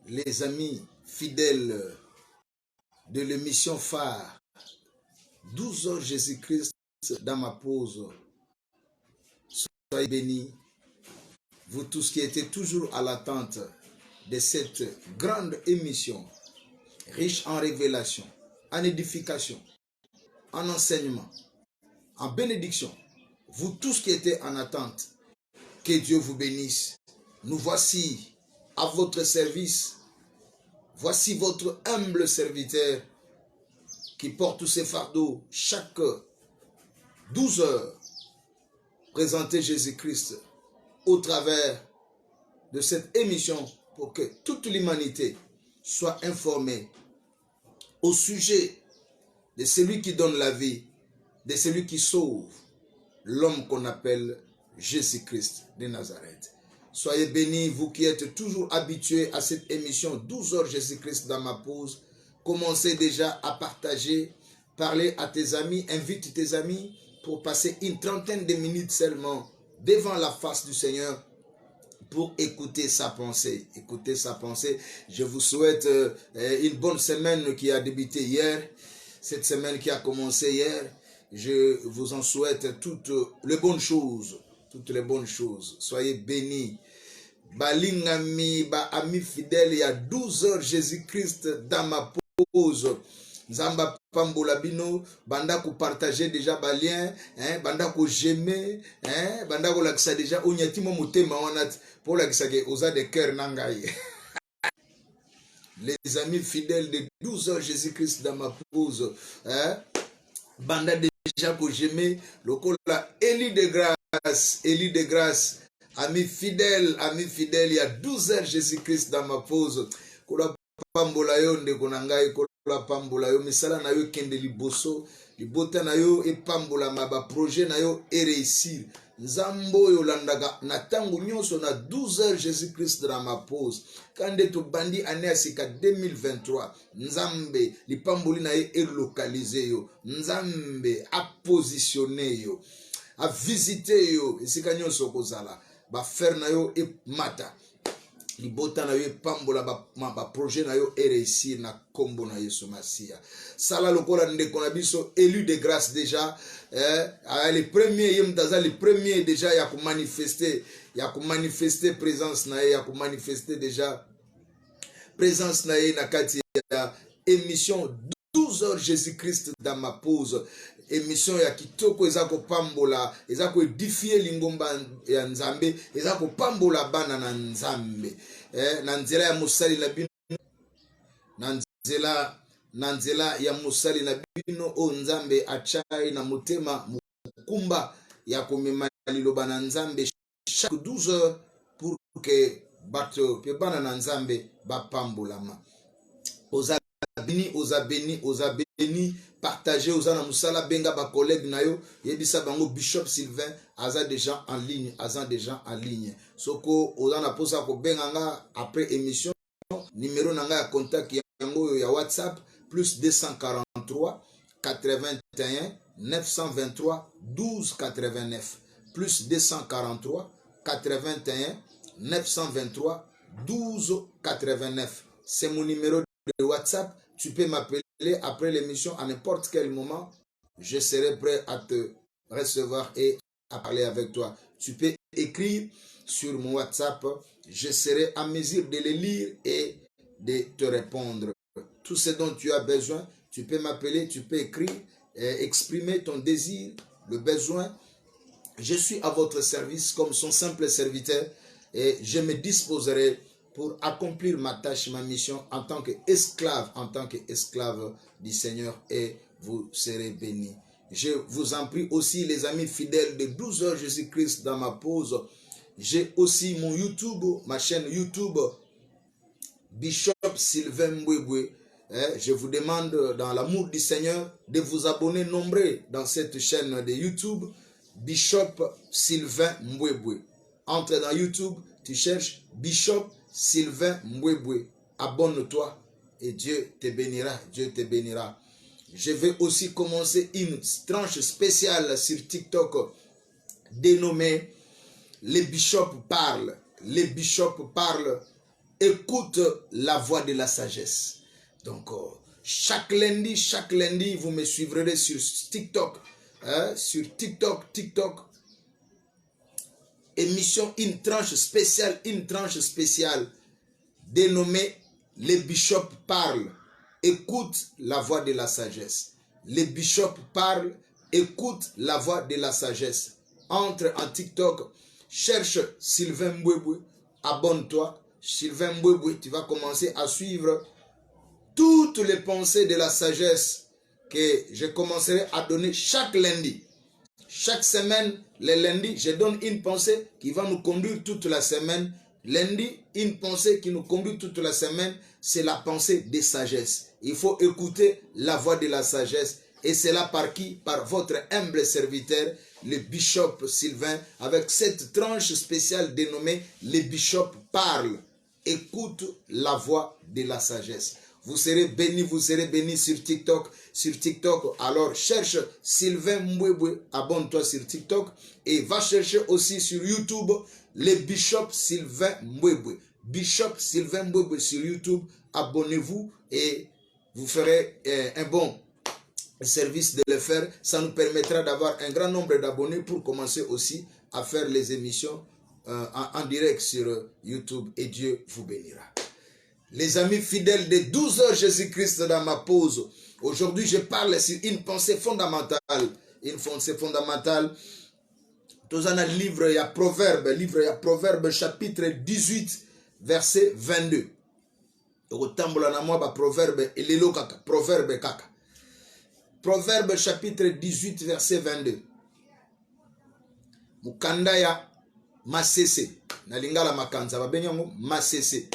les amis fidèles de l'émission phare, 12 heures Jésus-Christ dans ma pause. Soyez bénis, vous tous qui étiez toujours à l'attente de cette grande émission, riche en révélation, en édification, en enseignement, en bénédiction. Vous tous qui étiez en attente, que Dieu vous bénisse. Nous voici à votre service. Voici votre humble serviteur qui porte tous ses fardeaux chaque 12 heures. Présenter Jésus-Christ au travers de cette émission pour que toute l'humanité soit informée au sujet de celui qui donne la vie, de celui qui sauve, l'homme qu'on appelle Jésus-Christ de Nazareth. Soyez bénis, vous qui êtes toujours habitués à cette émission 12 heures Jésus-Christ dans ma pause. Commencez déjà à partager, parler à tes amis, invite tes amis pour passer une trentaine de minutes seulement devant la face du Seigneur pour écouter sa pensée. Écouter sa pensée. Je vous souhaite une bonne semaine qui a débuté hier. Cette semaine qui a commencé hier. Je vous en souhaite toutes les bonnes choses. Toutes les bonnes choses. Soyez bénis. Balingami, ami fidèle, il y a 12 heures Jésus-Christ dans ma pause. Nzamba pambola bino, banda ko partager déjà ba lien, banda ko j'aimer, banda ko lakisa déjà onyati mo motema wana pour lakisa ke oza de cœur nangai. Les amis fidèles de 12 heures Jésus-Christ dans ma pause, banda déjà ko j'aimer, lokola Élie de grâce, ami fidèle, il y a 12 heures Jésus-Christ dans ma pause. Kola pambola yo ndeko nangai la pambola yo misala na yo kende liboso libota na yo e pambola ma projet na yo e réussir nzambo yo landaka na tango nyonso na 12 heures Jésus-Christ dans ma pause kande to bandi ane asika 2023 nzambe lipamboli na ye e localiser yo nzambe a positionner yo a visiter yo esika nyonso kozala ba faire na yo e mata libota na yo pambola ba projet na yo e réussir na kombo na Yesu Masia. Sala lokola ndeko na biso élu de grâce déjà les premiers yemdaza les premiers déjà ya ko manifester présence na ye ya ko manifester déjà présence na ye na kati ya émission 12 heures Jésus-Christ dans ma pause. Émission ya kitoko ezako pambola ezako édifier lingomba ya nzambe ezako pambola bana na nzambe na nzela ya musali na bino na nzela ya musali na bino o nzambe achai na motema mukumba ya komema liloba na nzambe chaque 12 heures pour que bato pe bana na nzambe bapambolama oza béni, partagez aux na musala benga ba collègue na yo yebisa bango Bishop Sylvain aza déjà en ligne soko oza na posa ko benga après émission numéro nanga ya contact yango ya WhatsApp plus 243 81 923 12 89 plus 243 81 923 12 89. C'est mon numéro de WhatsApp. Tu peux m'appeler après l'émission à n'importe quel moment. Je serai prêt à te recevoir et à parler avec toi. Tu peux écrire sur mon WhatsApp. Je serai à mesure de les lire et de te répondre. Tout ce dont tu as besoin, tu peux m'appeler, tu peux écrire, exprimer ton désir, le besoin. Je suis à votre service comme son simple serviteur et je me disposerai pour accomplir ma tâche, ma mission en tant qu'esclave du Seigneur et vous serez bénis. Je vous en prie aussi les amis fidèles de 12 heures Jésus-Christ dans ma pause. J'ai aussi mon YouTube, ma chaîne YouTube, Bishop Sylvain Mbwebwe. Je vous demande dans l'amour du Seigneur de vous abonner nombreux dans cette chaîne de YouTube, Bishop Sylvain Mbwebwe. Entre dans YouTube, tu cherches Bishop Sylvain Mbwebwe. Abonne-toi et Dieu te bénira. Dieu te bénira. Je vais aussi commencer une tranche spéciale sur TikTok dénommée Les Bishops parlent. Les Bishops parlent écoute la voix de la sagesse. Donc, chaque lundi, vous me suivrez sur TikTok. Sur TikTok. Émission, une tranche spéciale dénommée Les bishops parlent. Écoute la voix de la sagesse. Les bishops parlent. Écoute la voix de la sagesse. Entre en TikTok, cherche Sylvain Mbwebwe, abonne-toi. Sylvain Mbwebwe, tu vas commencer à suivre toutes les pensées de la sagesse que je commencerai à donner chaque lundi. Chaque semaine, les lundis, je donne une pensée qui va nous conduire toute la semaine. Lundi, une pensée qui nous conduit toute la semaine, c'est la pensée de sagesse. Il faut écouter la voix de la sagesse. Et c'est là par qui? Par votre humble serviteur, le bishop Sylvain, avec cette tranche spéciale dénommée « Les bishops parlent ». Écoute la voix de la sagesse. Vous serez bénis sur TikTok. Sur TikTok, alors cherche Sylvain Mbwebwe, abonne-toi sur TikTok. Et va chercher aussi sur YouTube les bishops Sylvain Mbwebwe. Bishop Sylvain Mbwebwe sur YouTube. Abonnez-vous et vous ferez un bon service de le faire. Ça nous permettra d'avoir un grand nombre d'abonnés pour commencer aussi à faire les émissions en direct sur YouTube. Et Dieu vous bénira. Les amis fidèles de 12 heures Jésus-Christ dans ma pause. Aujourd'hui, je parle sur une pensée fondamentale. Une pensée fondamentale. Dans un livre, il y a Proverbe chapitre 18, verset 22. Proverbe chapitre 18, verset 22. Mukandaya masese. Nalingala makanza. Babenyango masese.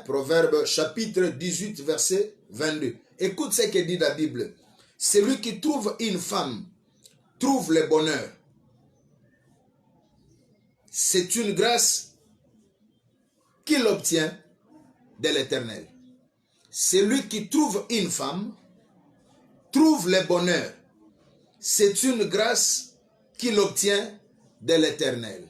Proverbe chapitre 18, verset 22. Écoute ce que dit la Bible. Celui qui trouve une femme trouve le bonheur. C'est une grâce qu'il obtient de l'Éternel. Celui qui trouve une femme trouve le bonheur. C'est une grâce qu'il obtient de l'Éternel.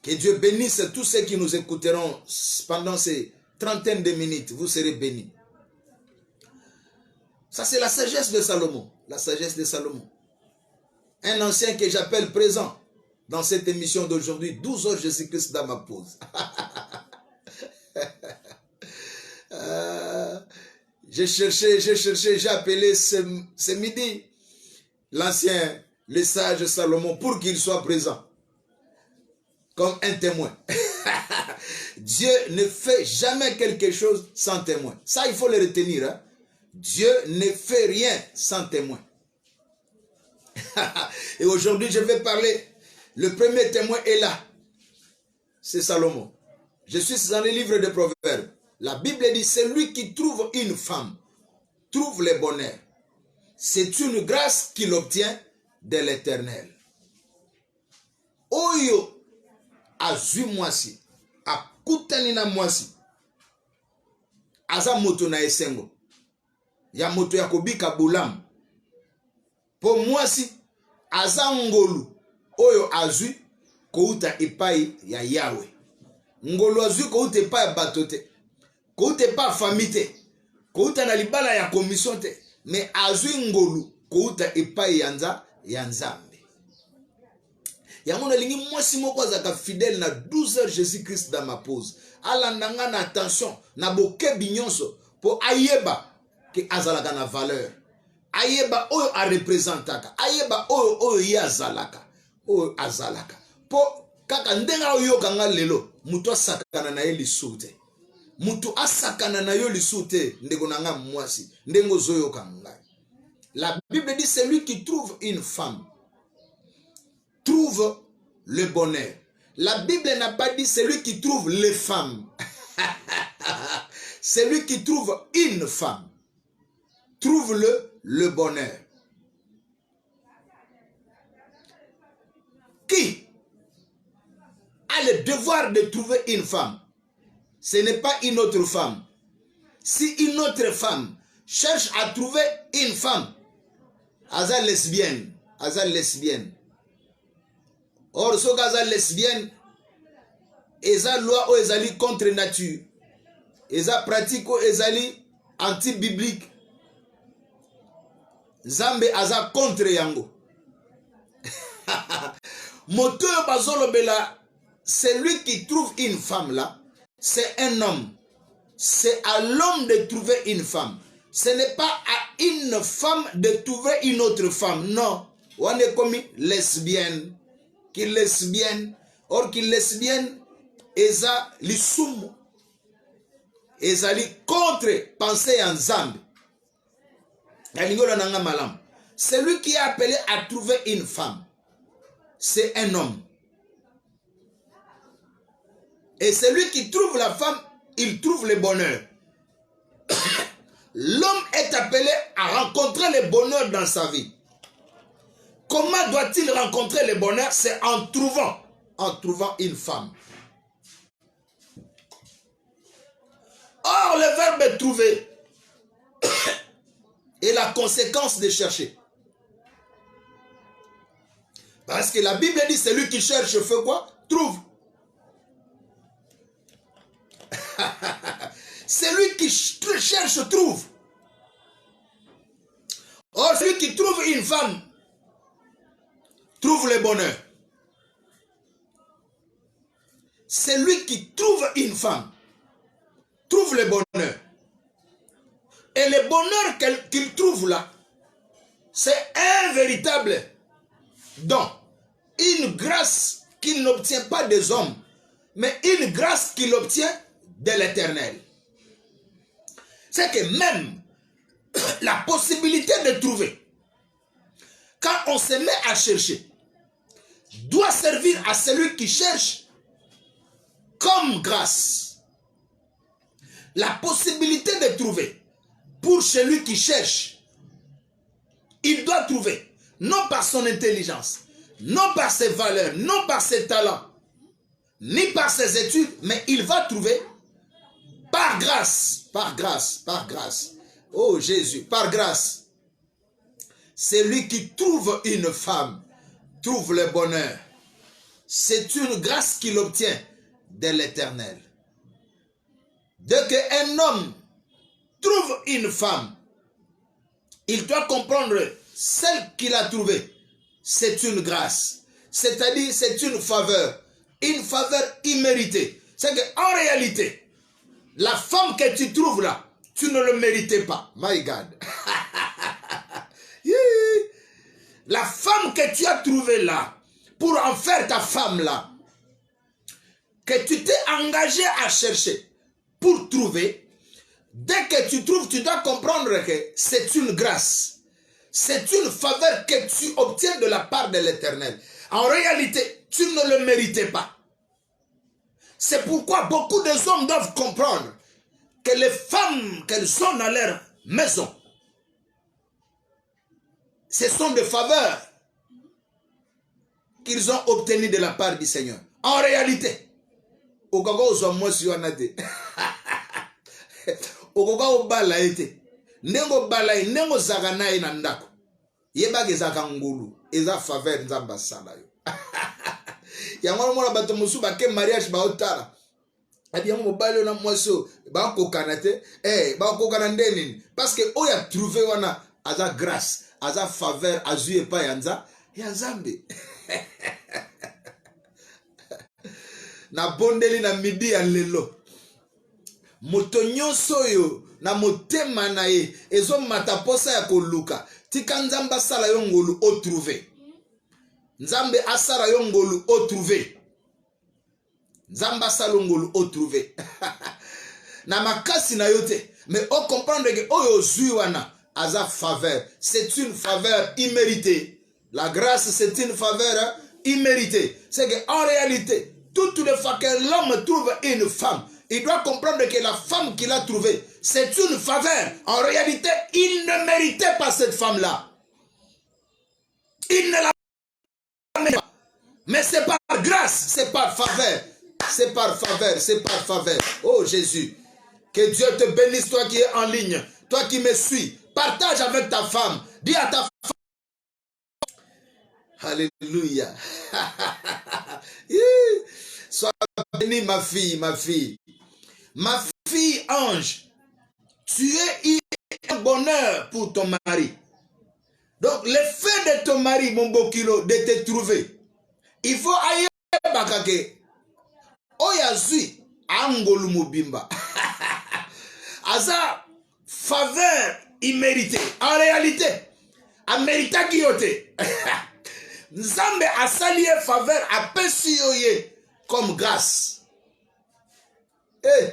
Que Dieu bénisse tous ceux qui nous écouteront pendant ces trentaines de minutes. Vous serez bénis. Ça, c'est la sagesse de Salomon. La sagesse de Salomon. Un ancien que j'appelle présent dans cette émission d'aujourd'hui. 12 heures Jésus-Christ dans ma pause. J'ai cherché, j'ai appelé ce midi l'ancien, le sage Salomon pour qu'il soit présent. Comme un témoin. Dieu ne fait jamais quelque chose sans témoin. Ça, il faut le retenir. Hein? Dieu ne fait rien sans témoin. Et aujourd'hui, je vais parler. Le premier témoin est là. C'est Salomon. Je suis dans le livre de Proverbes. La Bible dit, celui qui trouve une femme trouve le bonheur. C'est une grâce qu'il obtient de l'Éternel. Oyo azui mwasi, akutani na mwasi, aza moto na esengo, ya moto ya kobika bulamu, po mwasi, aza ngolu, oyo azui, kouta epai ya Yahweh. Ngolu azui kouta epai ya batote, kouta epai ya famite, kouta na libala ya komisyon te, me azui ngolu, kouta epai ya Nzambe. Yango lingi mwasi moko azaka fidèle na 12 heures Jésus-Christ dans ma pause. Alandanga na attention na boke binyonso po ayeba ke azalaka na valeur. Ayeba oyo a représentaka. Ayeba oyo ye azalaka. Oyo azalaka. Po kaka ndenga oyo kanga lelo mutu asakana na ye lisute. Mutu asakana na yo lisute ndeko nanga mwasi. Ndengo zoyo kanga. La Bible dit celui qui trouve une femme trouve le bonheur. La Bible n'a pas dit celui qui trouve les femmes. Celui qui trouve une femme trouve le bonheur. Qui a le devoir de trouver une femme? Ce n'est pas une autre femme. Si une autre femme cherche à trouver une femme, aza lesbienne, aza lesbienne. Or, ce gaza lesbienne, eza loi ou ezali contre nature. Eza pratique ou ezali anti-biblique. Nzambe aza contre yango. Moto bazolo bela, celui qui trouve une femme là, c'est un homme. C'est à l'homme de trouver une femme. Ce n'est pas à une femme de trouver une autre femme. Non. On est comme lesbienne. Qui lesbienne. Or qui lesbienne, eza li sumu. Eza li contre penser en Nzambe. Celui qui est appelé à trouver une femme, c'est un homme. Et celui qui trouve la femme, il trouve le bonheur. L'homme est appelé à rencontrer le bonheur dans sa vie. Comment doit-il rencontrer le bonheur? C'est en trouvant une femme. Or, le verbe trouver est la conséquence de chercher. Parce que la Bible dit, celui qui cherche fait quoi? Trouve. Celui qui cherche trouve. Or, celui qui trouve une femme trouve le bonheur. Celui qui trouve une femme trouve le bonheur. Et le bonheur qu'il trouve là, c'est un véritable don. Une grâce qu'il n'obtient pas des hommes, mais une grâce qu'il obtient de l'Éternel. C'est que même la possibilité de trouver, quand on se met à chercher, doit servir à celui qui cherche comme grâce. La possibilité de trouver pour celui qui cherche, il doit trouver, non par son intelligence, non par ses valeurs, non par ses talents, ni par ses études, mais il va trouver par grâce, par grâce, par grâce. Oh Jésus, par grâce. Celui qui trouve une femme trouve le bonheur. C'est une grâce qu'il obtient de l'Éternel. Dès qu'un homme trouve une femme, il doit comprendre celle qu'il a trouvée, c'est une grâce. C'est-à-dire, c'est une faveur imméritée. C'est qu'en réalité, la femme que tu trouves là, tu ne le méritais pas. My God. La femme que tu as trouvée là, pour en faire ta femme là, que tu t'es engagé à chercher pour trouver, dès que tu trouves, tu dois comprendre que c'est une grâce. C'est une faveur que tu obtiens de la part de l'Éternel. En réalité, tu ne le méritais pas. C'est pourquoi beaucoup d'hommes doivent comprendre que les femmes qu'elles ont dans leur maison, ce sont des faveurs qu'ils ont obtenues de la part du Seigneur. En réalité, nengo balai nengo zagana ina ndako yeba gezaka ngulu eza faveur nzamba sala yo yango mona bato musuba ke mariage ba otala adi yango mobali na mwaso ba kokana te ba kokana ndeni parce que oya trouver wana aza grâce aza faveur azuye pa yanza ya Nzambe na bondeli na midi ya lelo moto nyonso yo na motema na ye ezo mataposa ya koluka tika Nzambe asala yo ngolu o trouver. Nzambe asala yo ngolu o trouver. Nzambe asala ngolu o trouver. Na makasi na yote mais on comprendre que oyo zui wana aza faveur, c'est une faveur imméritée. La grâce c'est une faveur imméritée. C'est que en réalité toutes les fois que l'homme trouve une femme, il doit comprendre que la femme qu'il a trouvée, c'est une faveur. En réalité, il ne méritait pas cette femme-là. Il ne la méritait pas. Mais c'est par grâce, c'est par faveur. C'est par faveur, c'est par faveur. Oh Jésus, que Dieu te bénisse, toi qui es en ligne, toi qui me suis. Partage avec ta femme. Dis à ta femme. Alléluia. Sois bénie, ma fille, ma fille. Ma fille Ange, tu es un bonheur pour ton mari. Donc, le fait de ton mari, mon beau kilo, de te trouver, il faut ailleurs bakake. Oyazui, angolu mobimba. Asa, faveur imméritée. En réalité, amérita kiyote. Nzambe a sali faveur a pesi yoye comme grâce. Eh.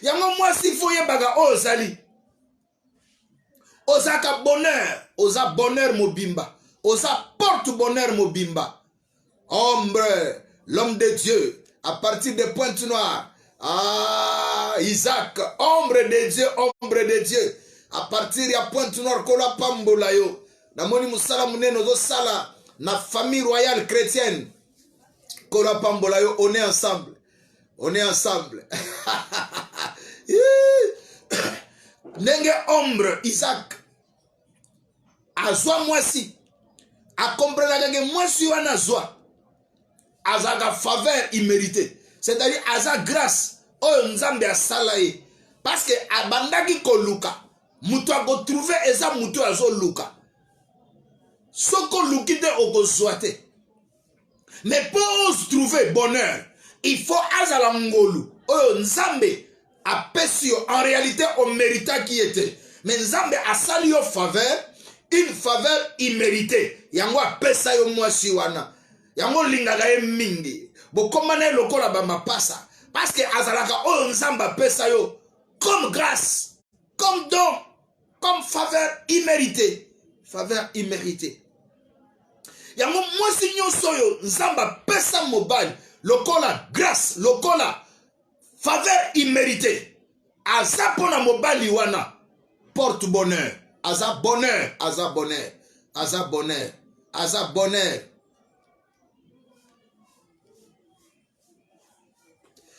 Yango moi si foye baga o sali. Osaka bonheur, osa bonheur mobimba. Osa porte bonheur mobimba. Ombre, l'homme de Dieu, à partir des pointes noires. Ah, Isaac, ombre de Dieu, ombre de Dieu. À partir de pointe noire, kola pambola yo. Namoni musala muneno zo sala na famille royale chrétienne. Kola pambola yo, on est ensemble. On est ensemble. Nenge ombre, Isaac. Azwa mwasi. A comprendre nenge mwasi wana azwa. Azaga faveur imméritée. C'est-à-dire aza grâce. Oyo nzambe asalaye. Parce que abandaki ko luka. Mutu a trouvé eza mutu azo luka. Soko lukite oko swate. Mais pour trouver bonheur, il faut azala ngolu. Oyo nzambe a pesio. En réalité, on mérita qui était. Mais nzambe a sali yo faveur. Une faveur imméritée. Yango a pesa yo mwasi wana. Yango lingaga ye mingi. Bo komane lokola ba mapasa. Parce que azalaka oyo nzamba pesa yo comme grâce, comme don, comme faveur imméritée. Faveur imméritée. Yango mwasi nyonso yo nzamba pesa mobile lokola grâce, lokola faveur imméritée. Aza pona mobile wana porte bonheur. Aza bonheur, aza bonheur, aza bonheur, aza bonheur.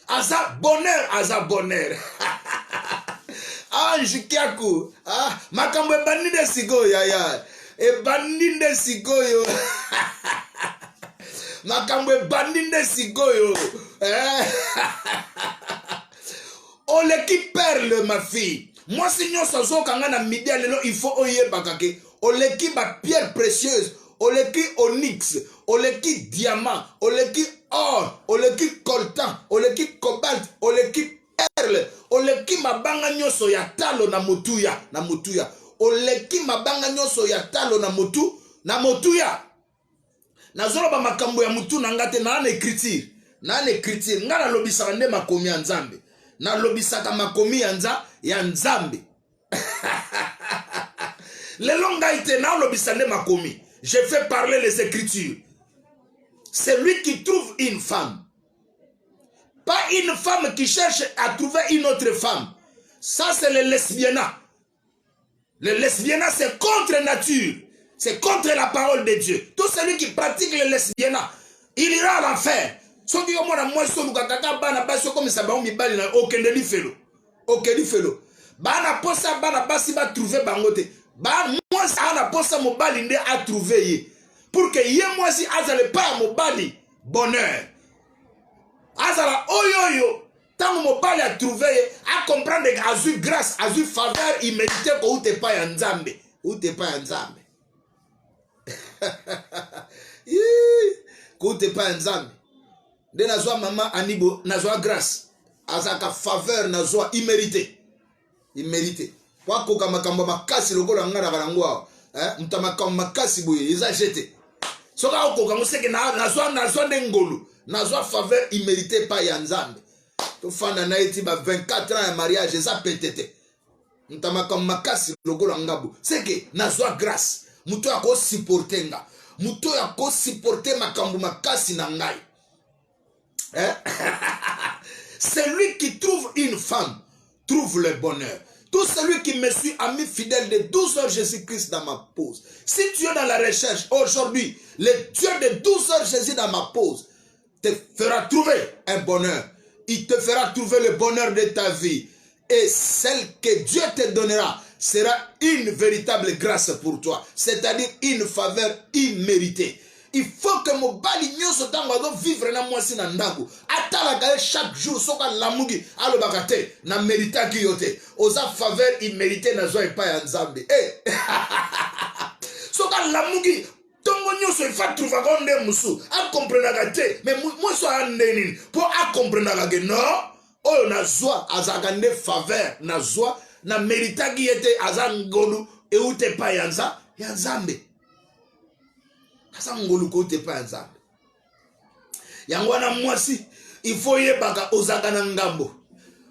Aza bonheur, aza bonheur. Ange kiaku. Ah, makambo ebandi de sigo yaya. Ebandi de sigo yo. Makambo ebandi de sigo yo. Oleki perle ma fille. Moi si nyo sozo kanga na midi lelo il faut oye bakake. Oleki ba pierre précieuse. Oleki onyx. Oleki diamant. Oleki or. Oleki coltan. Oleki cobalt. Oleki perle. Oleki mabanga nyoso ya talo na motuya. Na motuya. Oleki mabanga nyoso ya talo na motu. Na motuya. Na zolo ba makambo ya mutu na ngate na écriture. Na écriture. Nga na lobisaka nde makomi ya nzambe. Na lobisaka makomi ya nzambe. Le longa ite na lobisaka nde makomi. Je fais parler les écritures. C'est lui qui trouve une femme. Pas une femme qui cherche à trouver une autre femme. Ça c'est le lesbianat. Le lesbianat c'est contre nature. C'est contre la parole de Dieu. Tout celui qui pratique le lesbianat, il ira à l'enfer. So ki yomona mweso lukataka bana basi comme ça ba mibali na okende li felo. Okende felo. Bana posa bana basi ba trouver bangote. Ba mwasi ana posa mobali nde a trouver ye. Pour que ye mwasi azale pa mobali bonheur. Azala oyoyo tango mobali a trouver ye a comprendre que azu grâce, azu faveur imméritée ko ute pa ya nzambe. Ute pa ya nzambe. Ko ute pa ya nzambe. De nazwa maman anibo nazwa grâce azaka faveur nazwa imméritée imméritée kwa koka makambo makasi lokola ngara balangwa mta makambo makasi boye eza jeté soka okoka museke nazwa ndengolu nazwa faveur imméritée pa ya nzambe to fana na eti ba 24 ans ya mariage eza petete mta makambo makasi lokola ngabo seke nazwa grâce muto yako supporter nga muto yako supporter makambo makasi na ngai. Celui qui trouve une femme trouve le bonheur. Tout celui qui me suit, ami fidèle de 12 heures Jésus-Christ dans ma pause. Si tu es dans la recherche aujourd'hui, le Dieu de 12 heures Jésus dans ma pause te fera trouver un bonheur. Il te fera trouver le bonheur de ta vie. Et celle que Dieu te donnera sera une véritable grâce pour toi. C'est-à-dire une faveur imméritée. Il faut que mobali nyonso tango azo vivre na mwasi na ndako atalaka chaque jour soka lamugi alobaka te na méritaki yo te oza faveur immérité na zwa epai ya Nzambe soka lamugi tongo nyonso il faut trouver konde musu a comprendre te mais moi so ande nini po a comprendre que non oyo na zwa azaka nde faveur na zwa na méritaki yete azangolu eute pa ya Nzambe asa ngolu ko te pa Nzambe yango wana mwasi il faut yebaka ozaka na ngambo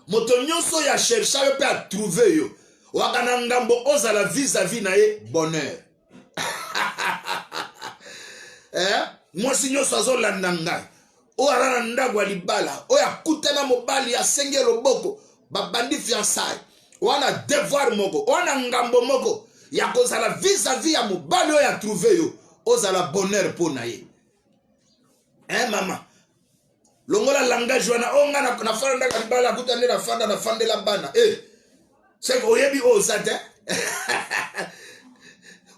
moto nyonso ya chercher pe a trouver yo waka na ngambo ozala vis-à-vis na ye bonheur mwasi nyonso azolanda ngai oyo ara na ndako ya libala oyo akutana mobali asenge loboko babandi fiançailles wana devoir moko wana ngambo moko ya kozala vis-à-vis ya mobali oyo atrouve yo ozala bonheur mpo na ye mama longola langage wana onga na fanda ndaka libala akutane na fandela bana c'est que oyebi oza te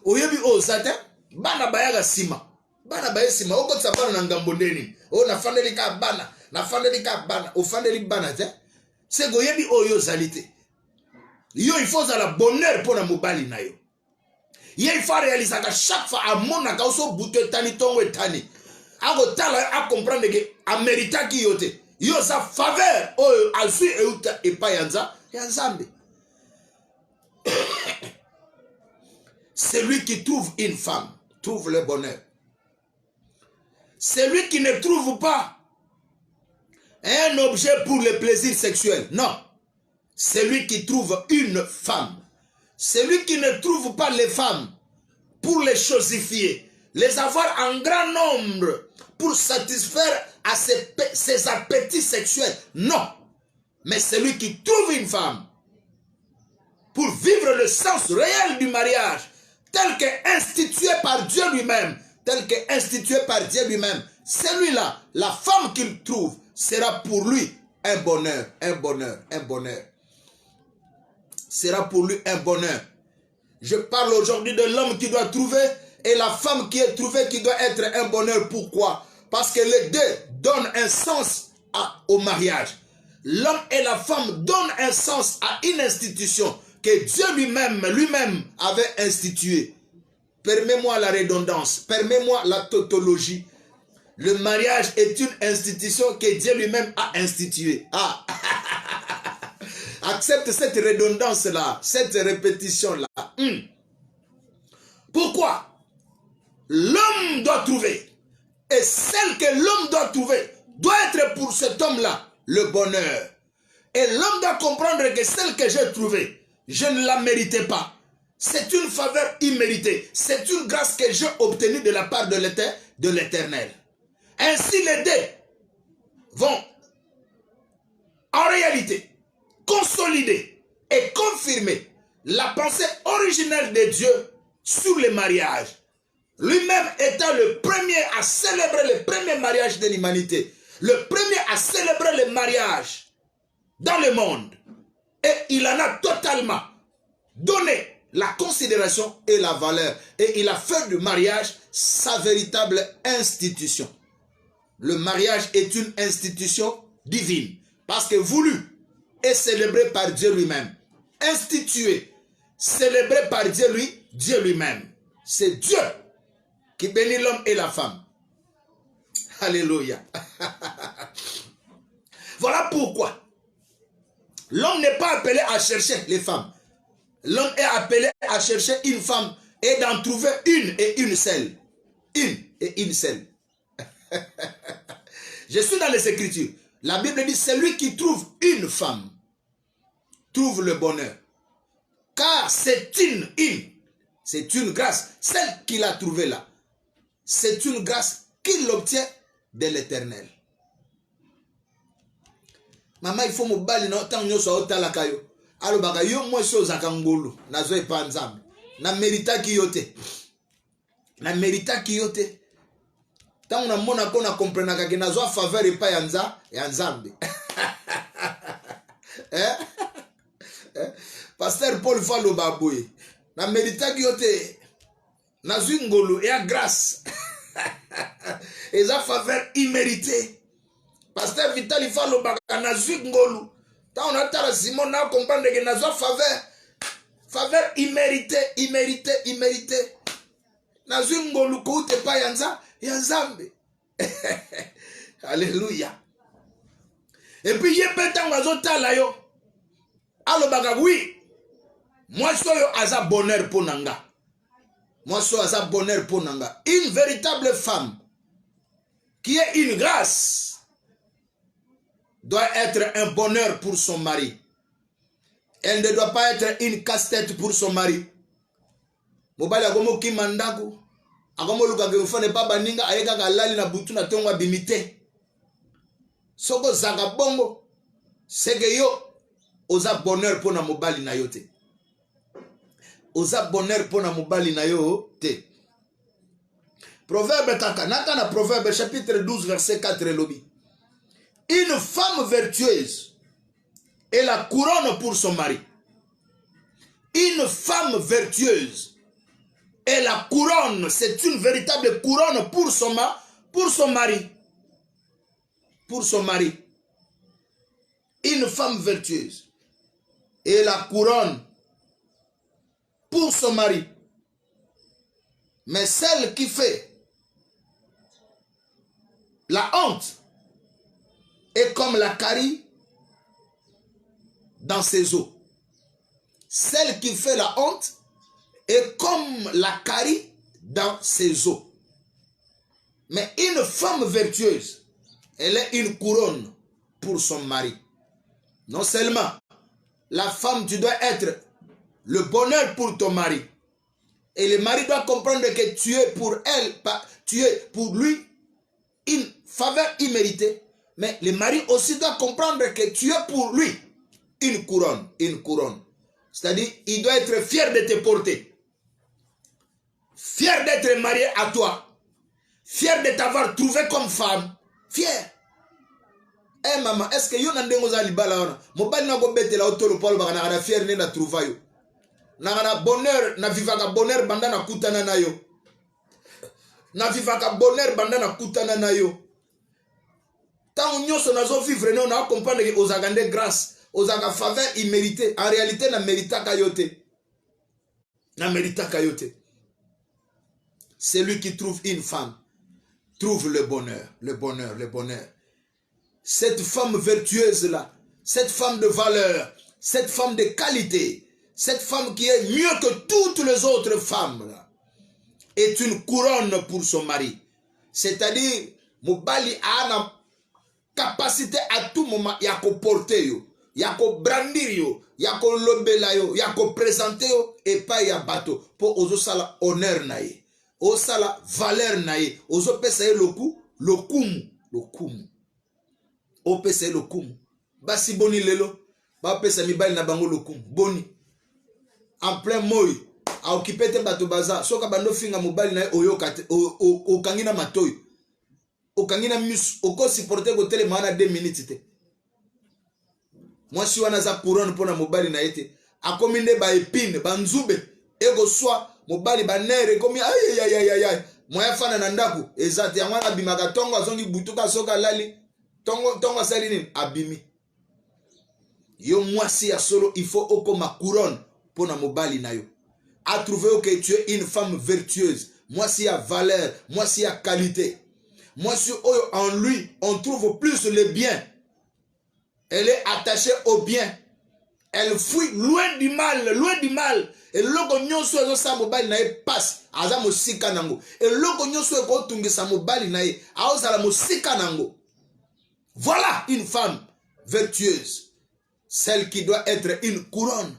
oyebi oza te bana bayaga sima bana baye sima okotisa bana na ngambo ndeni o nafandeli ka bana ofandeli bana te c'est que oyebi oyo ozali te yo il faut la bonheur pour na mobali na yo ye il faut réaliser que chaque fois amonaka oso buto tani tongo etani ako tala a comprendre que amerita ki yote yo sa faveur oyo azui euta epa ya Nzambe. Celui qui trouve une femme trouve le bonheur. Celui qui ne trouve pas un objet pour le plaisir sexuel, non. Celui qui trouve une femme, celui qui ne trouve pas les femmes pour les chosifier, les avoir en grand nombre pour satisfaire à ses appétits sexuels, non. Mais celui qui trouve une femme pour vivre le sens réel du mariage, tel que institué par Dieu lui-même, celui-là, la femme qu'il trouve, sera pour lui un bonheur. Sera pour lui un bonheur. Je parle aujourd'hui de l'homme qui doit trouver et la femme qui est trouvée qui doit être un bonheur. Pourquoi? Parce que les deux donnent un sens au mariage. L'homme et la femme donnent un sens à une institution que Dieu lui-même avait instituée. Permets-moi la redondance, permets-moi la tautologie. Le mariage est une institution que Dieu lui-même a instituée. Accepte cette redondance-là, cette répétition-là. Pourquoi? L'homme doit trouver. Et celle que l'homme doit trouver doit être pour cet homme-là le bonheur. Et l'homme doit comprendre que celle que j'ai trouvée, je ne la méritais pas. C'est une faveur imméritée. C'est une grâce que j'ai obtenue de la part de l'Éternel. Ainsi les deux vont en réalité consolider et confirmer la pensée originelle de Dieu sur le mariage. Lui-même étant le premier à célébrer le premier mariage de l'humanité. Le premier à célébrer le mariage dans le monde. Et il en a totalement donné la considération et la valeur. Et il a fait du mariage sa véritable institution. Le mariage est une institution divine. Parce que voulu et célébré par Dieu lui-même. Institué, célébré par Dieu lui-même. C'est Dieu qui bénit l'homme et la femme. Alléluia. Voilà pourquoi l'homme n'est pas appelé à chercher les femmes. L'homme est appelé à chercher une femme et d'en trouver une et une seule. Une et une seule. Je suis dans les Écritures. La Bible dit, celui qui trouve une femme trouve le bonheur. Car c'est une grâce. Celle qu'il a trouvée là, c'est une grâce qu'il obtient de l'Éternel. Maman, il faut me balayer dans tant de choses à la caillou. Alors, baka yo moi chose à Kangolo, na zo pas Nzambe. Na mérita kiyote. Na mérita kiyote. Tant on a mona kona comprendre que na zo faveur et pas ya Nzambe. Pasteur Paul Falo Baboué. Na mérita kiyote. Na zo ngolo et à grâce. Et ça faveur imméritée. Pasteur Vital, il faut le bagage nazui ngolu. Tant on a tara Simon na comprendre que nazwa faveur. Faveur imméritée. Nazui ngolu ko te pa yanzambe. Alléluia. Et puis il y a pétan wazotala yo. Alo bagage oui. Moi soyo aza bonheur pour nanga. Moi soyo aza bonheur pour nanga. Une véritable femme qui est une grâce doit être un bonheur pour son mari. Elle ne doit pas être une casse-tête pour son mari. Mobali agomo kimandaku. Agomo luka gefone pa baninga ayeka galali na butu na tongwa bimite. Soko zaka bongo. Sege yo oza bonheur pour na mobali na yote. Oza bonheur pour na mobali na yo te. Proverbe takanaka na Proverbe chapitre 12 verset 4 lobby. Une femme vertueuse est la couronne pour son mari. Une femme vertueuse est la couronne. C'est une véritable couronne pour son mari. Pour son mari. Une femme vertueuse est la couronne pour son mari. Mais celle qui fait la honte est comme la carie dans ses os. Celle qui fait la honte est comme la carie dans ses os. Mais une femme vertueuse, elle est une couronne pour son mari. Non seulement, la femme, tu dois être le bonheur pour ton mari. Et le mari doit comprendre que tu es pour elle, tu es pour lui une faveur imméritée. Mais le mari aussi doit comprendre que tu es pour lui une couronne. Une couronne. C'est-à-dire, il doit être fier de te porter. Fier d'être marié à toi. Fier de t'avoir trouvé comme femme. Fier. Eh maman, est-ce que yo ndengo za libala wana? Mobali na go betela otolo polo baka na fier ne na trouva yo. Na bonheur, na vivaka bonheur banda na kutana na yo. Na vivaka bonheur banda na kutana na yo. Tant on y nazo vivre on a comprendre que aux agandé grâce, aux aga faveur imméritée. En réalité, na mérita kayote. Na mérita kayote. Celui qui trouve une femme trouve le bonheur, le bonheur, le bonheur. Cette femme vertueuse là, cette femme de valeur, cette femme de qualité, cette femme qui est mieux que toutes les autres femmes là, est une couronne pour son mari. C'est-à-dire, mobali a une capacité à tout moment, il y a qu'à porter yo, il y a qu'à brandir yo, il y a qu'à lobela yo, il y a qu'à présenter yo, et pas y a bateau, pour ozo sala honneur nae, ozo sala valeur nae, ozo pesa le coup, le kumu. O pesa le kumu. Basi boni lelo, ba pesa mibali na bango le kumu, boni. En plein moy, a occupé te bato baza, soka bando finga mobali nae oyo kate, o kangina matoy. O kangina mus, o ko supporter ko tele mana 2 minutes te. Moi si wana za couronne pona mobali na ete, a kominde ba épine, ba nzube, ego soa mobali ba nere komi ay. Moi fana na ndaku, ezate yangwana bimaka tongo azongi butuka soka lali. Tongo salini abimi. Yo mwasi ya solo, il faut oko ma couronne pour na mobali na yo. A trouver que tu es une femme vertueuse. Mwasi ya valeur, mwasi ya qualité. Mwasi oyo en lui, on trouve plus le bien. Elle est attachée au bien. Elle fuit loin du mal, loin du mal. Et loko nyonso ezo sa mobali na ye passe, aza mosika nango. Et loko nyonso eko tungisa mobali na ye, aozala mosika nango. Voilà une femme vertueuse. Celle qui doit être une couronne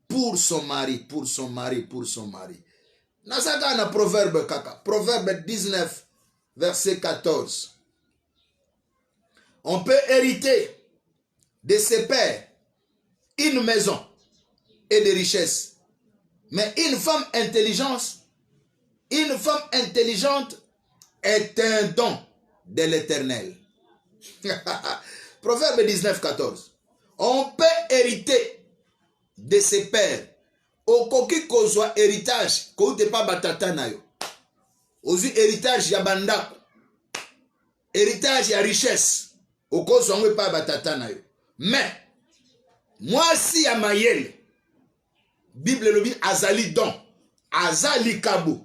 pour son mari, pour son mari, pour son mari. Nasaka na proverbe kaka. Proverbe 19, verset 14. On peut hériter de ses pères une maison et des richesses. Mais une femme intelligente est un don de l'Éternel. Proverbe 19, 14. On peut hériter de ses pères. Okoki kozwa héritage, koute pa batata na yo. ozwi héritage ya bandako, héritage ya richesse, okozwa yango epai ya batata na yo. Mais mwasi ya mayele, Bible elobi azali don, azali kabo,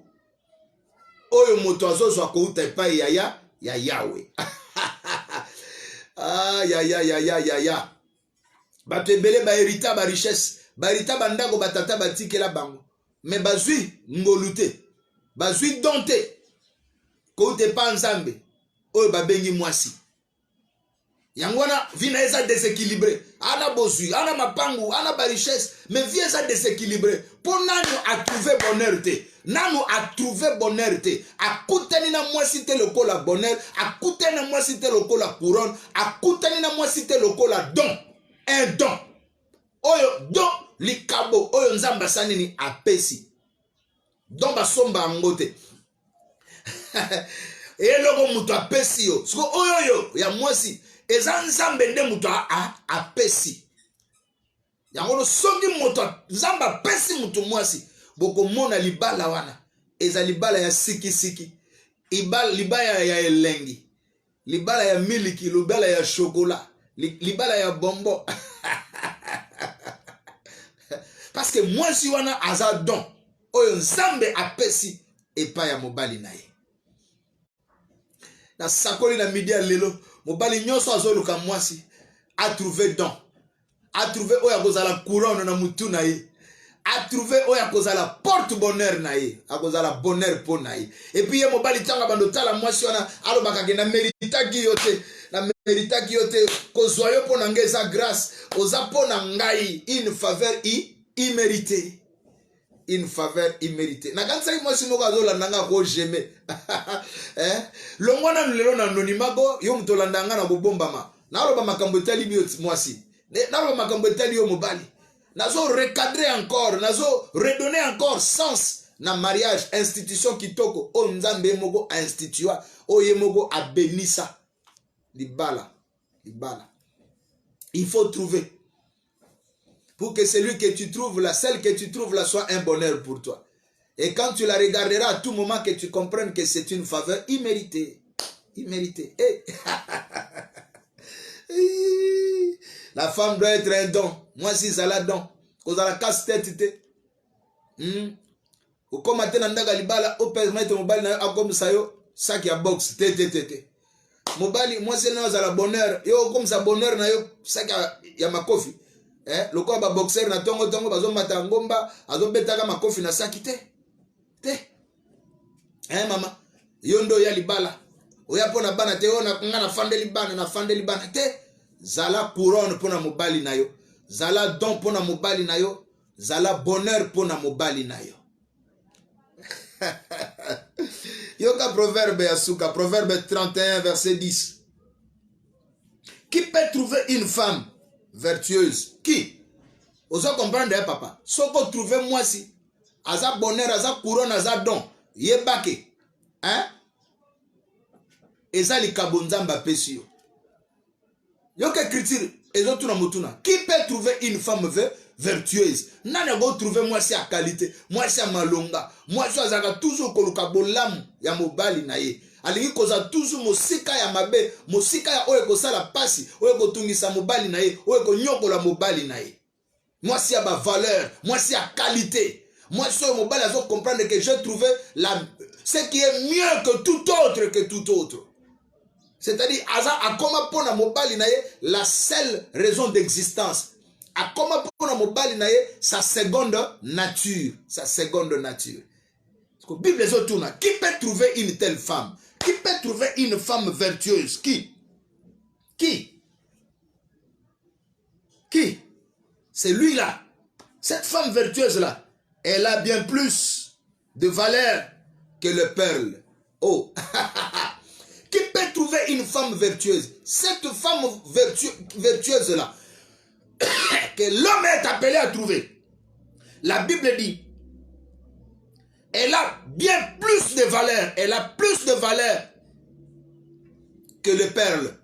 oyo moto azozwa kouta epai ya Yahweh. Ya. Bato ebele ba hérita ba richesse, ba hérita bandako batata batikela bango. Mais bazwi ngolu te, bazwi don te, kouta epai nzambe, oyo babengi mwasi. Yango wana vie na eza déséquilibré, ana bozwi, ana mapangu, ana ba richesse, mais vie eza déséquilibré. Pour nanu a trouver bonheur te, nanu a trouver bonheur te, akutani na mwasi te lokola bonheur, akutani na mwasi te lokola couronne, akutani na mwasi te lokola don, un don. Oyo don likabo, oyo nzamba sanini apesi. Don basomba angote. Eloko mutu apesi yo, siko oyo ya mwasi, eza nzambe nde mutu apesi. Yango soki mutu nzambe apesi mutu mwasi, boko mona libala wana, eza libala ya siki, libala ya elengi, libala ya miliki, libala ya chocolat, libala ya bonbon. Parce que mwasi wana aza don, oyo nzambe apesi epai ya mobali na ye. Na sakoli na midi ya lelo, mobali nyonso azoluka mwasi, a trouvé don, a trouvé oya kozala couronne na mutu na ye, a trouvé oya kozala porte bonheur na ye, a kozala bonheur po na ye. Et puis ye mobali tanga bando tala mwasi wana, alobaka ke na meritaki yote, na meritaki yote, kozwa yo po na nge eza grâce, oza po na ngai, une faveur imméritée. Une faveur imméritée. Na kanisa mwasi moko azolanda nga ko jeme. Longwana lelo na anonymago yo mtolanda nga na bobombama. Na aloba makambo etali bi mwasi. Na aloba makambo etali yo mobali. Nazo recadrer encore, nazo redonner encore sens na mariage, institution kitoko o nzambe moko a institua, o ye moko a benisa. Libala. Il faut trouver. Pour que celui que tu trouves là, celle que tu trouves là, soit un bonheur pour toi. Et quand tu la regarderas à tout moment, que tu comprennes que c'est une faveur imméritée. Imméritée. Hey. La femme doit être un don. Moi, si ça la don. Cause à la casse-tête. Au commentaire, nandaga libala, au permettre mobile na comme ça yo, ça qui a box. Mobile, moi c'est non à la bonheur. Yo comme ça bonheur na yo, ça qui a ma coffee. Loko ba boxer na tongo bazo mata ngomba azo betaka makofi na saki te mama yondo ya libala oya pona bana te ona ngana fande libana te zala couronne pona mobali na yo, zala don pona mobali na yo, zala bonheur pona mobali na yo. Yoka proverbe ya suka, proverbe 31 verset 10. Qui peut trouver une femme vertueuse? Qui? Oso comprendre papa. Soko trouver moi si. Aza bonheur, aza couronne, aza don. Yebake. Eza li kabonzamba pesio. Yoke écriture. Ezo tuna mutuna. Qui peut trouver une femme vertueuse? Nana go trouver moi si à qualité. Moi si à malonga. Moi si azaka toujours koluka bolamu ya mobali na ye. Alingi koza toujours mosika ya mabe, mosika ya oyo kosala pasi, oyo kotungisa mobali na ye, oyo konyokola mobali na ye. Moi si ya ba valeur, moi si ya qualité. Moi si mobali azo comprendre que j'ai trouvé ce qui est mieux que tout autre. C'est-à-dire aza akoma pona mobali na ye la seule raison d'existence. Akoma pona mobali na ye sa seconde nature, Parce que la Bible est autour. Qui peut trouver une telle femme? Qui peut trouver une femme vertueuse? Qui? C'est lui-là. Cette femme vertueuse-là, elle a bien plus de valeur que le perle. Oh! Qui peut trouver une femme vertueuse? Cette femme vertueuse-là, que l'homme est appelé à trouver. La Bible dit, elle a bien plus de valeur. Elle a plus de valeur que le perle.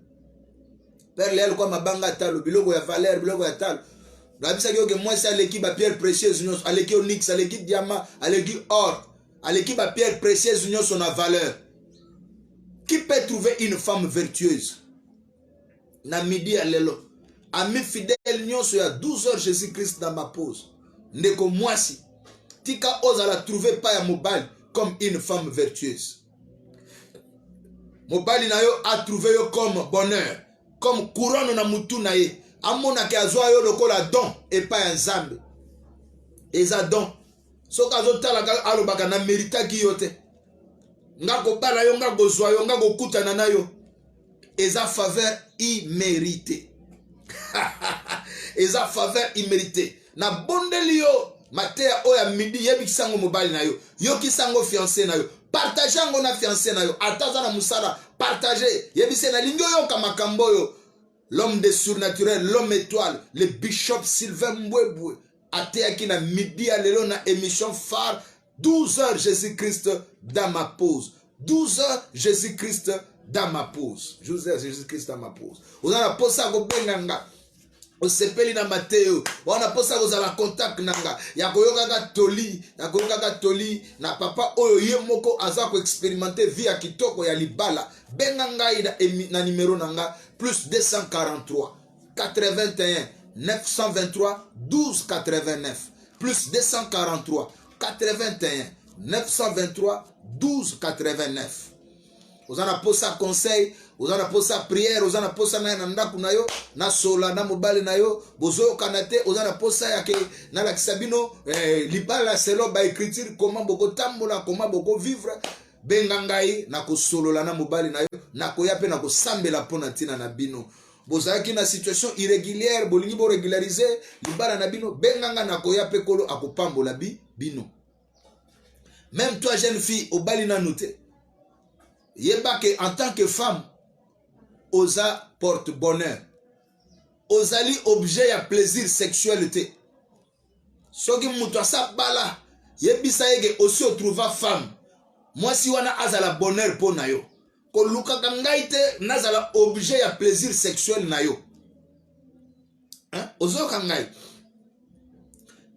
Perle, elle quoi ma banga talo, biloko ya valeur, biloko ya talo. La Bible dit que moi c'est l'équipe à pierre précieuse, à l'équipe onyx, à l'équipe diamant, à l'équipe or. à l'équipe à pierre précieuse, union son valeur. Qui peut trouver une femme vertueuse? Na midi à l'élo. Ami fidèle, union sur 12 heures Jésus-Christ dans ma pause. Ndeko mwasi. Tika ose la trouver pas à mobile comme une femme vertueuse. Mobile na yo a trouvé yo comme bonheur, comme couronne na mutu na ye. Amona ke azwa yo lokola don et pas un zambe. Eza don. Soka zo tala alobaka na merita ki yo te. Nga ko bala yo nga go zwa yo nga go kutana na yo. Eza faveur imméritée. Eza faveur imméritée. Na bondeli yo matea oya midi yebi kisango mobile na yo. Yo kisango fiancé na yo. Partagez ngo na fiancé na yo. Ataza na musala. Partagez. Yebi se na lingyo yo kamakambo yo. L'homme des surnaturels, l'homme étoile, le bishop Sylvain Mbwebwe. Atea ki na midi à l'élo na émission phare. 12 heures Jésus-Christ dans ma pause. 12 heures Jésus-Christ dans ma pause. 12 heures Jésus-Christ dans ma pause. Vous avez posé go benganga. O sepeli na Mateo. Wana posa ko za contact nanga. Ya koyoka toli na papa oyo ye moko aza ko expérimenter via kitoko ya libala. Benganga ida na numéro nanga plus 243 81 923 12 89 plus 243 81 923 12 89. Vous en avez posé conseil, vous en avez posé prière, vous en avez posé na kunayo na sola na mobile na yo bozo kanate, vous en avez posé yake na la kisabino libala selo ba écriture comment boko tambola, comment boko vivre bengangai na ko solola na mobile na yo na ko yape na ko sambela pona tina na bino. Bozaki na situation irrégulière, bolingi bo régulariser libala na bino benganga na ko yape kolo akopambola bino. Même toi jeune fille au bali na noté. Yeba que en tant que femme, osa porte bonheur. Osali objet ya plaisir sexualité. Soki muto sa bala, yebisa yege aussi trouva femme. Moi si wana azala bonheur po na yo. Ko luka kangaite nazala objet ya plaisir sexuel na yo. Hein? Ozo kangai.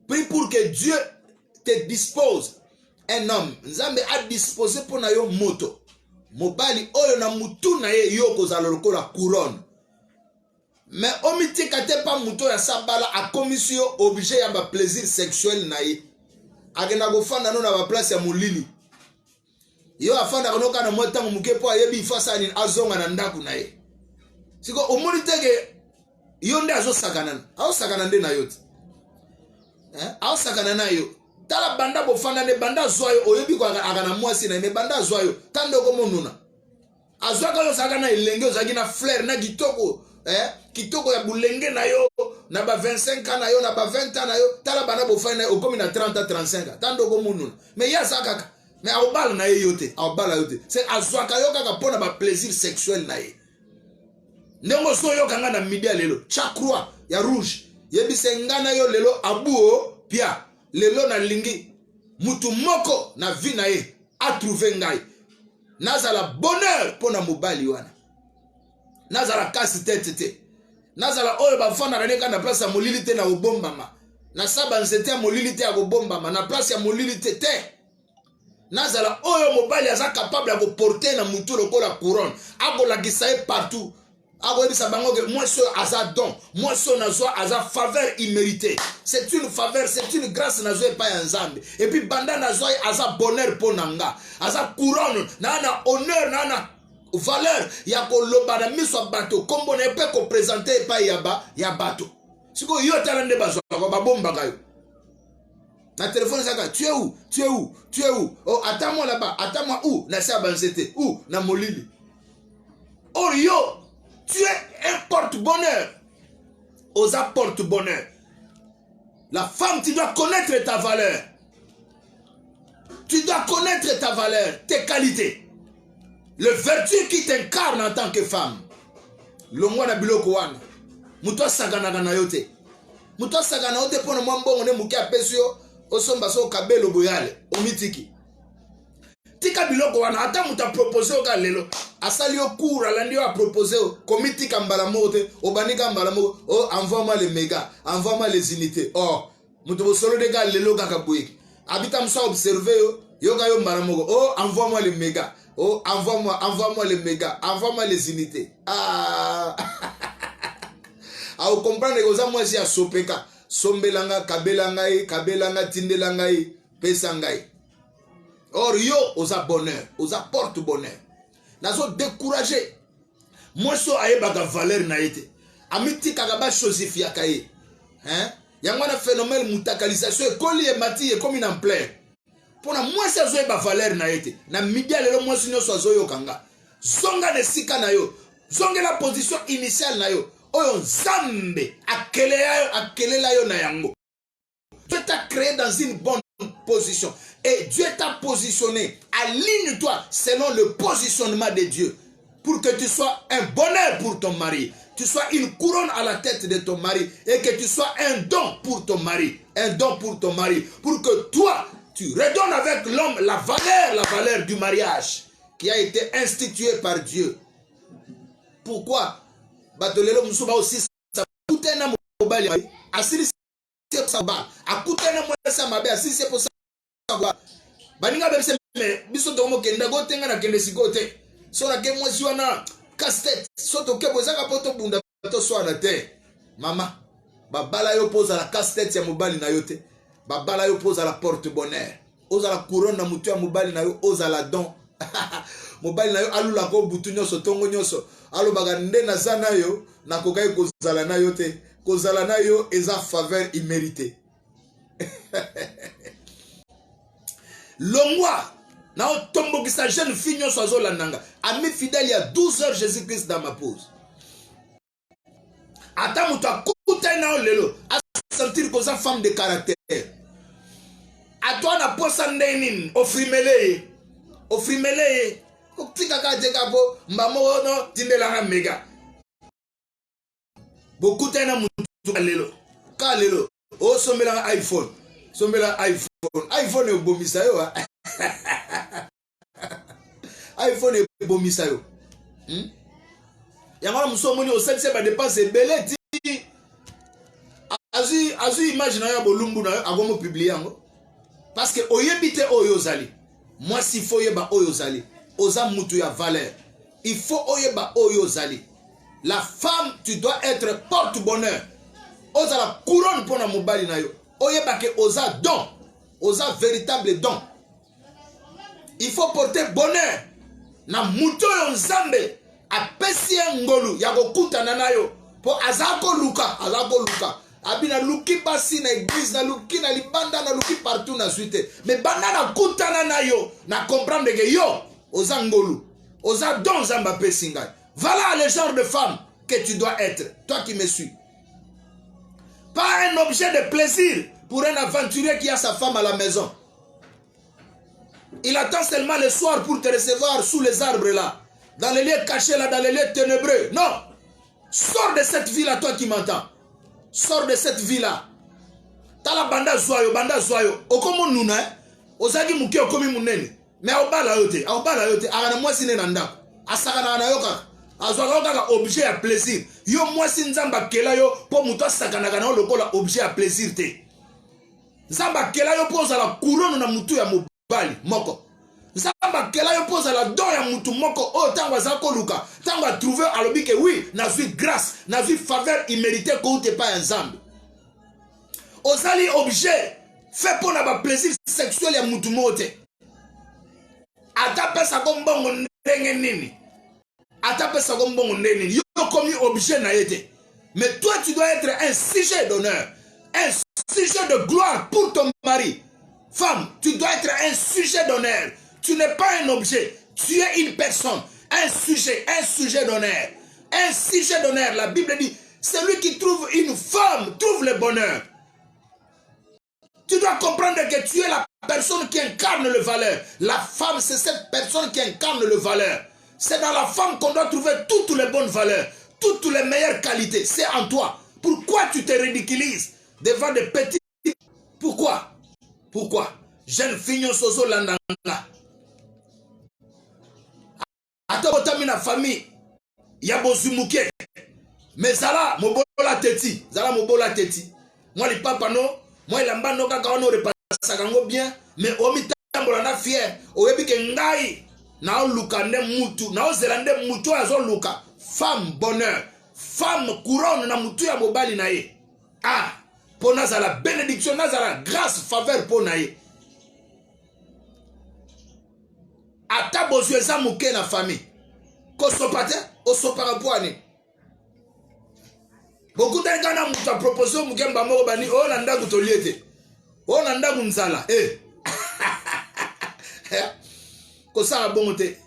Prie pour que Dieu te dispose. Un homme, Nzambe a disposé po na yo moto. Mobali oyo na mutu na ye yo kozala lokola couronne. Mais omitika te pa muto ya sabala a commission objet ya ba plaisir sexuel na ye. Agenda go fanda no na ba place ya mulili. Yo afanda konoka na motango muke po ayebi fasa ni azonga na ndaku na ye. Siko omoni teke yo nde azo sakana. Azo sakana nde na yote. Azo sakana na yo. Tala banda bofanda ne banda zoyo oyebi ko agana mwasi na me banda zoyo tando ko monuna azwaka yo saka na elenge ozaki na fleur na kitoko kitoko ya bulenge na yo na ba 25 ans na yo na ba 20 ans na yo tala banda bofanda na okomi na 30 ans 35 ans tando ko monuna mais ya saka mais aobala na ye yote aobala yote c'est azwaka yo kaka pona ba plaisir sexuel na ye ndongo so yo kanga na midi lelo chakroa ya rouge yebi sengana yo lelo abuo pia lelo na lingi mutu moko na vie na ye a trouvé ngai nazala bonheur pona mobali wana nazala kasi tete nazala oyo bafanda kaneka na place ya molili te na obombama na saba nzete ya molili te ya kobombama na place ya molili te nazala oyo mobali aza capable ya koporter na mutu lokola couronne akolakisa ye partout. Moi, c'est don. Moi, c'est faveur imméritée. C'est une faveur, c'est une grâce. Pas un zambe. Et puis, banda nazoe aza bonheur pour nanga. Aza couronne, nana honneur, nana valeur. Yako lobana miso bato. Comme on ne peut qu'on présente pas ya bato. Si ko yo talande bazo, ba bomba gayo. Na téléphone ça, tu es où? Tu es où? Tu es où? Oh, attends-moi là-bas. Attends-moi où? Na sa banzete. Où? Na molili. Oh yo. Tu es un porte-bonheur. Osa porte-bonheur. La femme, tu dois connaître ta valeur. Tu dois connaître ta valeur, tes qualités. Le vertu qui t'incarne en tant que femme. Longwa na biloko wana. Muto sagana na yote. Muto sagana yote pona mwambongo ne muki apesio osomba so kabelo boyale omitiki. Tika biloko wana ata muta proposé oka lelo asali yo cours alandi a proposé komiti kambala mote obanika mbala mo oh envoie-moi les mégas, envoie-moi les unités. Oh muto bosolo de ga lelo kaka boyeki abita mso observer yo Yoga yo maramoko. Oh, envoie-moi les mégas. Oh, envoie-moi les mégas. Envoie-moi les unités. Ah. Ah, vous comprenez que vous moi si à Sopeka. Sombelanga, kabelanga, tindelangai, pesangai. Or yo, osa bonheur, osa porte bonheur. Nazo découragé. Moi so aye baga valeur na été. Amiti kagaba chosifia kaye. Hein? Yangwana phénomène mutakalisation et koli et mati et comme une ampleur. Pour moi ça zo ba valeur na été. Na media lelo moi sinyo so zo yo kanga. Zonga de sika na yo. Zonga la position initiale na yo. Oyo Nzambe akelela yo na yango. Dieu t'a créé dans une bonne position et Dieu t'a positionné. Aligne-toi selon le positionnement de Dieu pour que tu sois un bonheur pour ton mari, tu sois une couronne à la tête de ton mari et que tu sois un don pour ton mari, pour que toi tu redonnes avec l'homme la valeur du mariage qui a été institué par Dieu. Pourquoi? Batolelo musuba aussi ça coûte na mobile asili c'est ça ba akuta na mwesa mabe asili c'est pour ça baninga bemse me biso to mo kenda go tenga na kende sikote so na ke mwezi wana casse-tête so to ke bozaka poto bunda to so na te mama babala yo pose la casse-tête ya mobile na yo te babala yo pose la porte bonheur oza la couronne na mutu ya mobile na yo oza la don mobile na yo alula ko butu nyoso tongo nyoso alo bagande na zana yo na kokai kozala na yo te kozala na yo eza faveur imméritée. Longwa na otombo ki sa jeune fille nyoso azola nanga ami fidèle il y a 12 heures Jésus-Christ dans ma pause. Ata mutu akuta na lelo a sentir que sa femme de caractère. A toi na posa ndenin ofrimele tika ka jeka po mbamo no tindelanga mega beaucoup tena mutu lelo o sombela iPhone e bomisa yo iPhone e bomisa yo yangala musomoni o sense ba dépense belé ti azu image na ya bolumbu na yo agomo publier yango parce que oyebite oyo zali moi si faut yeba oyo zali oza mutu ya valeur. Il faut oyeba oyo zali. La femme, tu dois être porte-bonheur. Oza la couronne pour na mobali na yo. Oyeba ke oza don. Oza véritable don. Il faut porter bonheur. Na mutu yo Nzambe apesi ngolu ya kokutana na yo. Po azako luka. Abina luki basi na église na luki na libanda na luki partout na suite. Mais banda na kutana na yo na comprendre que yo oza ngolu, oza don Nzamba pesinga. Voilà le genre de femme que tu dois être, toi qui me suis. Pas un objet de plaisir pour un aventurier qui a sa femme à la maison. Il attend seulement le soir pour te recevoir sous les arbres là, dans les lieux cachés là, dans les lieux ténébreux. Non, sors de cette vie là, toi qui m'entends. Sors de cette vie là. Tala banda zoyo, okomo nuna, ozagi muke okomi munene. Mais aobala yote, agana mwasi ne nanda. Asakana na yoka. Azwaka kaka objet à plaisir. Yo mwasi Nzamba kela yo po muto asakana kana lokola objet à plaisir te. Nzamba kela yo poza la couronne na mutu ya mobali moko. Nzamba kela yo poza la don ya mutu moko o tango azako luka. Tango a trouvé alobi que oui, na vu grâce, na vu faveur imméritée ko te pa Nzambe. Ozali objet fait pour na ba plaisir sexuel ya mutu mote. Atapesa kombongo ndenge nini. Yo comme objet na yete. Mais toi tu dois être un sujet d'honneur, un sujet de gloire pour ton mari. Femme, tu dois être un sujet d'honneur. Tu n'es pas un objet, tu es une personne, un sujet d'honneur. Un sujet d'honneur, la Bible dit, celui qui trouve une femme trouve le bonheur. Tu dois comprendre que tu es la personne qui incarne le valeur. La femme, c'est cette personne qui incarne le valeur. C'est dans la femme qu'on doit trouver toutes les bonnes valeurs, toutes les meilleures qualités. C'est en toi. Pourquoi tu te ridiculises devant des petits? Pourquoi? Jeune fille sozo landanga. Atobotami na famille. Yabozumuke. Mais zala mobola teti. Moi les papa no. Moi, il a no kaka ono repasa kango bien, mais omita tambola na fier oyebi ke ngai na luka nde mutu na ozela nde mutu azo luka femme bonheur femme couronne na mutu ya mobali na ye ah po nazala bénédiction nazala grâce faveur po na ye ata bozwi eza moke na famille kosopa te osopaka po ani bokutani kana mutu apropose moke mba moko bani oyo na ndako tolie te oyo na ndako nzala kosala bongo te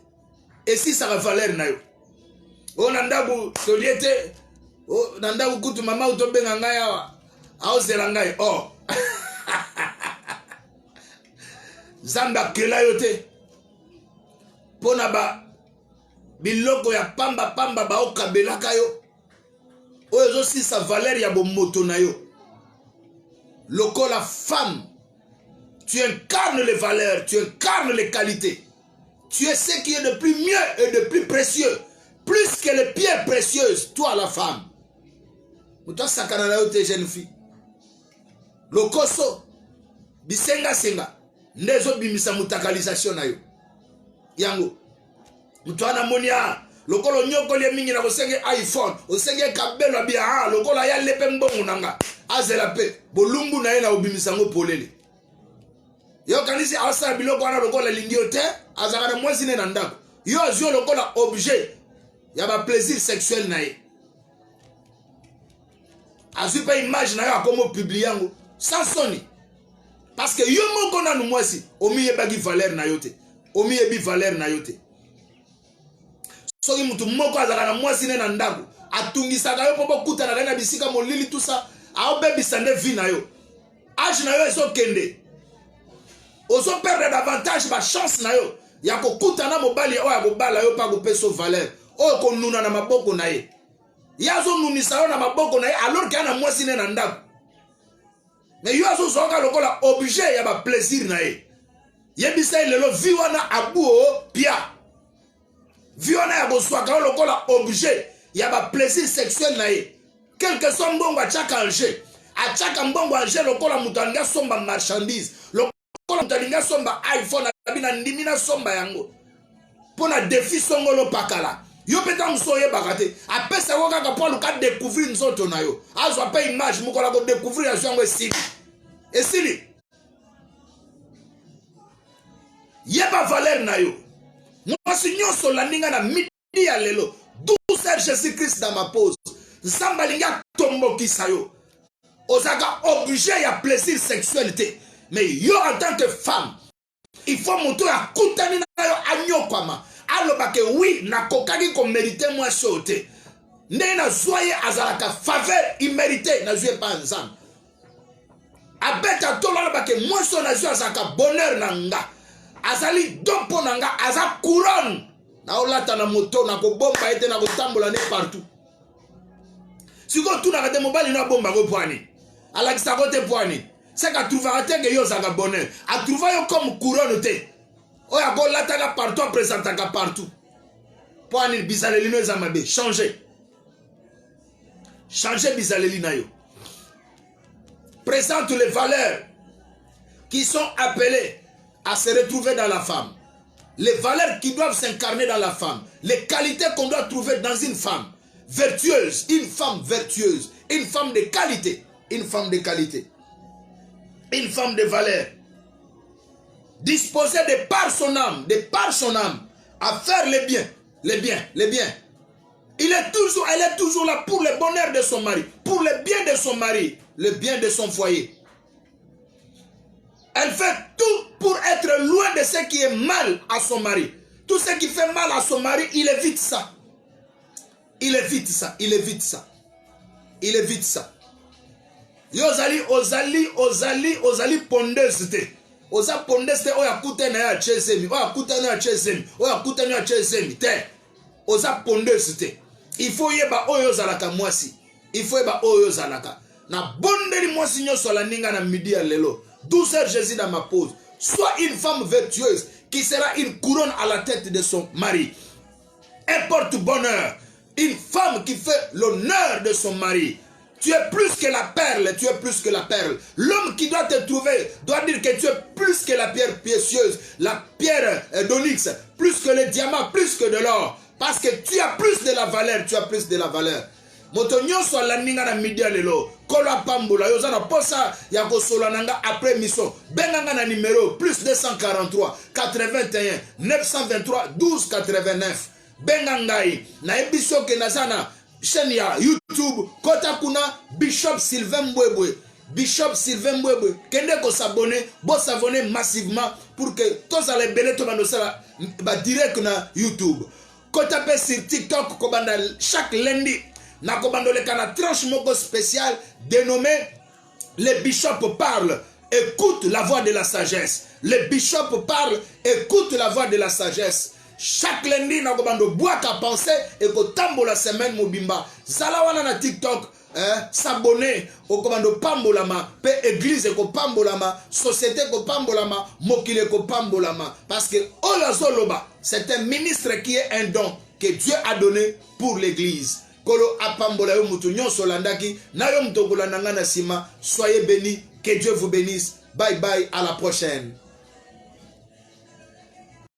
esisaka valeur na yo oyo na ndako tolie te na ndako kutu mama utobenga ngai awa aozela ngai oh nzambe akela yo te mpona ba biloko ya pamba pamba baokabelaka yo oyo ezosisa valeur ya bomoto na yo lokola femme tu incarnes les valeurs tu incarnes les qualités tu es ce qui est de plus mieux et de plus précieux plus que les pierres précieuses toi la femme moto asakana na yo te jeune fille lokoso bisenga senga nde ezobimisa mutakalisation na yo yango moto wana monia lokolo nyokoli mingi na kosenge iPhone osenge kabelo bia lokolo ya lepe mbongo nanga azela pe bolumbu na ye na obimisa ngo polele yo kanisi asa biloko wana lokolo lingio te azaka na mwasi ne na ndako yo azio lokolo objet ya ba plaisir sexuel na ye azwi pa image na yo akomo publier yango sans soni parce que yo moko na mwasi omiye bagi valeur na yo te omiye bi valeur na yo te soki mutu moko azaka na mwasi ne na ndako atungisaka yo po bokutana na bisika molili tout ça aobebisa nde vie na yo age na yo ezokende ozo perdre davantage ba chance na yo ya kokutana mobali oyo akobala yo pa kopeso valeur oyo konuna na maboko na ye yazo nunisa yo na maboko na ye alors que na mwasi ne na ndako mais yo azozoka lokola objet ya ba plaisir na ye yebisa lelo vie wana abuo pia vie wana ya koswaka yo lokola objet ya ba plaisir sexuel na ye quelque soit mbongo achaka anje achaka mbongo anje lokola mutu alinga somba marchandise lokola mutu alinga somba iPhone abina ndimi na somba yango pona défi songolo pakala yo peta muso yebaka te apesa yo kaka po aluka découvrir nzoto na yo azwa pe image mokola ko découvrir yango esili yeba valeur na yo mwasi nyonso landinga na midi ya lelo 12 Jésus Christ dans ma pose nzamba linga tombokisa yo ozaka objet ya plaisir sexualité mais yo en tant que femme il faut moto ya kutani na yo anyokama alobake oui nakokaki ko mériter moi sote ndé na zoye azalaka faveur immérité na zoye pa nzamba abeta tolala bake moi so na zoye azalaka bonheur na nga azali dompo na nga aza couronne na olata na moto na kobomba ete na kotambola ne partout siko tu na kate mobali na bomba ko poani alakisa kote poani c'est qu'à trouver à te que yo zaka bonheur à trouver yo comme couronne te oya ko lataka partout présentaka partout poani bizaleli no zamabe changer bizaleli na yo présente les valeurs qui sont appelées à se retrouver dans la femme, les valeurs qui doivent s'incarner dans la femme, les qualités qu'on doit trouver dans une femme vertueuse, une femme vertueuse, une femme de qualité, une femme de qualité, une femme de valeur, disposée de par son âme, à faire les biens. Elle est toujours là pour le bonheur de son mari, pour le bien de son mari, le bien de son foyer. Elle fait tout pour être loin de ce qui est mal à son mari. Tout ce qui fait mal à son mari, il évite ça. Il évite ça. Ozali pondeuse te. Oza pondeuse te oya kutana ya chesemi. Te. Oza pondeuse te. Il faut yeba oyo zalaka mwasi. Il faut yeba oyo zalaka. Na bondeli mwasi nyoso la ninga na midi ya lelo. 12 Jésus dans ma pose. Sois une femme vertueuse qui sera une couronne à la tête de son mari. Un porte-bonheur. Une femme qui fait l'honneur de son mari. Tu es plus que la perle, tu es plus que la perle. L'homme qui doit te trouver doit dire que tu es plus que la pierre précieuse, la pierre d'onyx, plus que le diamant, plus que de l'or. Parce que tu as plus de la valeur, tu as plus de la valeur. Moto nyonso landinga na media lelo, kola pambola, yozana posa ya kosola nanga après mission. Benganga na numéro plus 243 81 923 12 89. Bengangai na ebiso ke nazana chaîne ya YouTube kota kuna Bishop Sylvain Mbwebwe. Bishop Sylvain Mbwebwe kende ko s'abonner, bo s'abonner massivement pour que tous les belé to banosala ba direct na YouTube. Kota pe sur TikTok ko banda chaque lundi na ko bando le kana tranche moko spécial dénommé les bishops parlent. Écoute la voix de la sagesse. Les bishops parlent, écoute la voix de la sagesse. Chaque lundi, na bando bois qu'à penser et que tambo la semaine mobimba. Zalawana na TikTok, s'abonner au commando pambolama, pe église ko pambolama, société ko pambolama, mokile ko pambolama. Parce que Olazoloba, c'est un ministre qui est un don que Dieu a donné pour l'église. Kolo apambola yo mutu nyonso landaki, na yo mtokola nanga na sima. Soyez bénis, que Dieu vous bénisse. Bye bye, à la prochaine.